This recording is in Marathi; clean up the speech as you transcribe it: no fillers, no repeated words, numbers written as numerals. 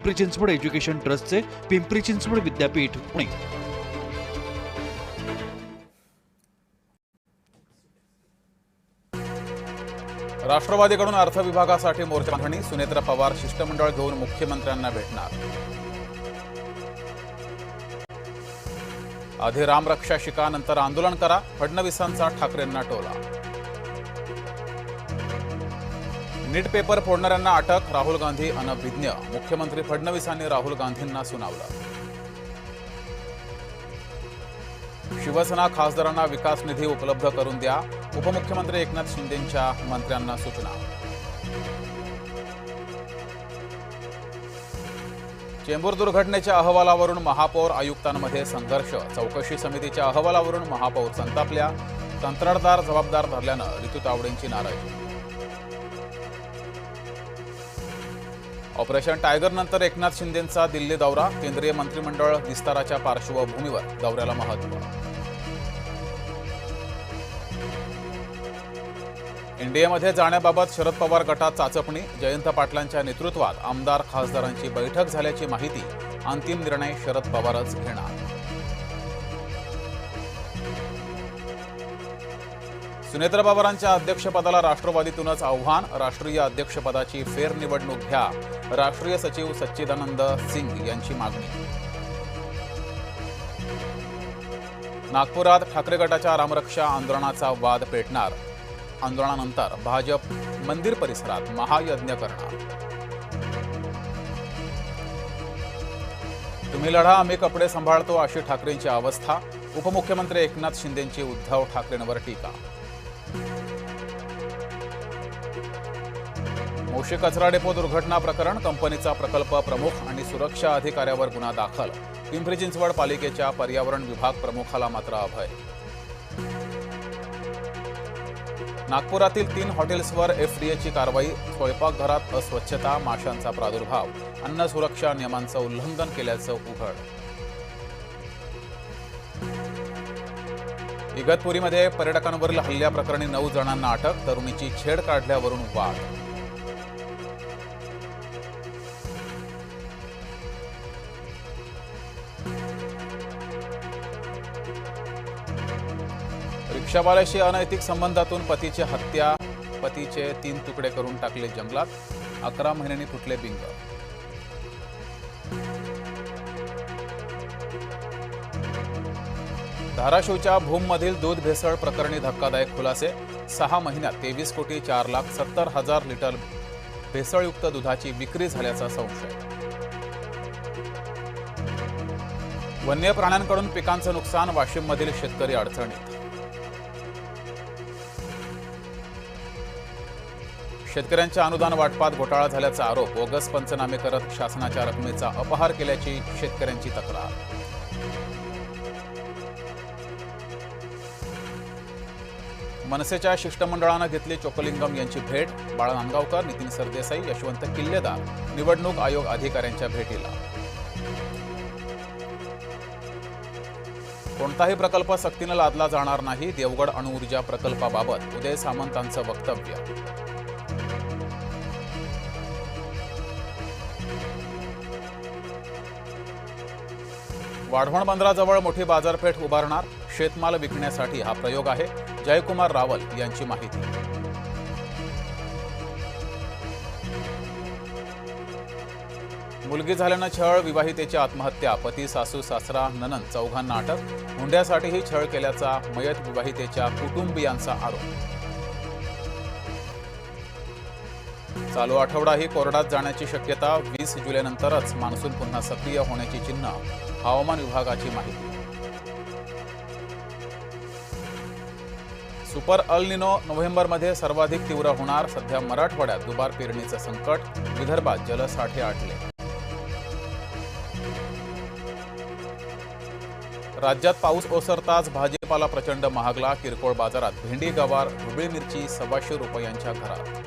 पिंपरी चिंचवड एज्युकेशन ट्रस्टचे पिंपरी चिंचवड विद्यापीठ पुणे। राष्ट्रवादीकडून अर्थ विभागासाठी मोर्चा बांधणी, सुनेत्रा पवार शिष्टमंडळ घेऊन मुख्यमंत्र्यांना भेटणार। आधी रामरक्षा शिका, नंतर आंदोलन करा, फडणवीसांचा ठाकरेंना टोला। नीट पेपर फोडणाऱ्यांना अटक, राहुल गांधी अनभिज्ञ, मुख्यमंत्री फडणवीसांनी राहुल गांधींना सुनावलं। शिवसेना खासदारांना विकास निधी उपलब्ध करून द्या, उपमुख्यमंत्री एकनाथ शिंदेंच्या मंत्र्यांना सूचना। चेंबूर दुर्घटनेच्या अहवालावरून महापौर आयुक्तांमध्ये संघर्ष, चौकशी समितीच्या अहवालावरून महापौर संतापल्या, कंत्राटदार जबाबदार धरल्यानं ऋतू तावडेंची नाराजी। ऑपरेशन टायगर नंतर एकनाथ शिंदेंचा दिल्ली दौरा, केंद्रीय मंत्रिमंडळ विस्ताराच्या पार्श्वभूमीवर दौऱ्याला महत्त्व। एनडीएमध्ये जाण्याबाबत शरद पवार गटात चाचपणी, जयंत पाटलांच्या नेतृत्वात आमदार खासदारांची बैठक झाल्याची माहिती, अंतिम निर्णय शरद पवारच घेणार। सुनेत्रा पवारांच्या अध्यक्षपदाला राष्ट्रवादीतूनच आव्हान, राष्ट्रीय अध्यक्षपदाची फेरनिवडणूक घ्या, राष्ट्रीय सचिव सच्चिदानंद सिंग यांची मागणी। नागपुरात ठाकरे गटाच्या रामरक्षा आंदोलनाचा वाद पेटणार, आंदोलनानंतर भाजप मंदिर परिसरात महायज्ञ करणार। तुम्ही लढा, आम्ही कपडे सांभाळतो अशी ठाकरेंची अवस्था, उपमुख्यमंत्री एकनाथ शिंदेंची उद्धव ठाकरेंवर टीका। मोशी कचरा डेपो दुर्घटना प्रकरण, कंपनीचा प्रकल्प प्रमुख आणि सुरक्षा अधिकाऱ्यावर गुन्हा दाखल, पिंपरी चिंचवड पालिकेच्या पर्यावरण विभाग प्रमुखाला मात्र अभय। नागपुरातील 3 हॉटेल्सवर एफडीएची कारवाई, स्वयंपाकघरात अस्वच्छता, माशांचा प्रादुर्भाव, अन्न सुरक्षा नियमांचं उल्लंघन केल्याचं उघड। इगतपुरीमध्ये पर्यटकांवरील हल्ल्याप्रकरणी 9 जणांना अटक, तरुणीची छेड काढल्यावरून वाद। रिक्षावाल्याशी अनैतिक संबंधातून पतीची हत्या, पतीचे 3 तुकडे करून टाकले जंगलात, 11 महिन्यांनी फुटले बिंग। धाराशिवच्या भूममधील दूध भेसळ प्रकरणी धक्कादायक खुलासे, 6 महिन्यात 23,04,70,000 लिटर भेसळयुक्त दुधाची विक्री झाल्याचा संशय। वन्य प्राण्यांकडून पिकांचं नुकसान, वाशिममधील शेतकरी अडचणीत। शेतकऱ्यांच्या अनुदान वाटपात घोटाळा झाल्याचा आरोप, बोगस पंचनामे करत शासनाच्या रकमेचा अपहार केल्याची शेतकऱ्यांची तक्रार। मनसेच्या शिष्टमंडळानं घेतली चोक्कलिंगम यांची भेट, बाळा नांदगावकर, नितीन सरदेसाई, यशवंत किल्लेदार निवडणूक आयोग अधिकाऱ्यांच्या भेटीला। कोणताही प्रकल्प सक्तीनं लादला जाणार नाही, देवगड अणुऊर्जा प्रकल्पाबाबत उदय सामंतांचं वक्तव्य। वाढवण बंदराजवळ मोठी बाजारपेठ उभारणार, शेतमाल विकण्यासाठी हा प्रयोग आहे, जयकुमार रावल यांची माहिती। मुलगी झाल्यानं छळ, विवाहितेची आत्महत्या, पती, सासू, सासरा, नणंद चौघांना अटक, हुंड्यासाठीही छळ केल्याचा मयत विवाहितेच्या कुटुंबियांचा आरोप। चालू आठवडाही कोरडात जाण्याची शक्यता, 20 जुलैनंतरच मान्सून पुन्हा सक्रिय होण्याची चिन्ह, हवामान विभागाची माहिती। सुपर अल निनो नोव्हेंबरमध्ये सर्वाधिक तीव्र होणार, सध्या मराठवाड्यात दुबार पेरणीचं संकट, विदर्भात जलसाठे आटले। राज्यात पाऊस ओसरताच भाजीपाला प्रचंड महागला, किरकोळ बाजारात भेंडी, गवार, ढोबळी मिरची 125 रुपयांच्या घरात।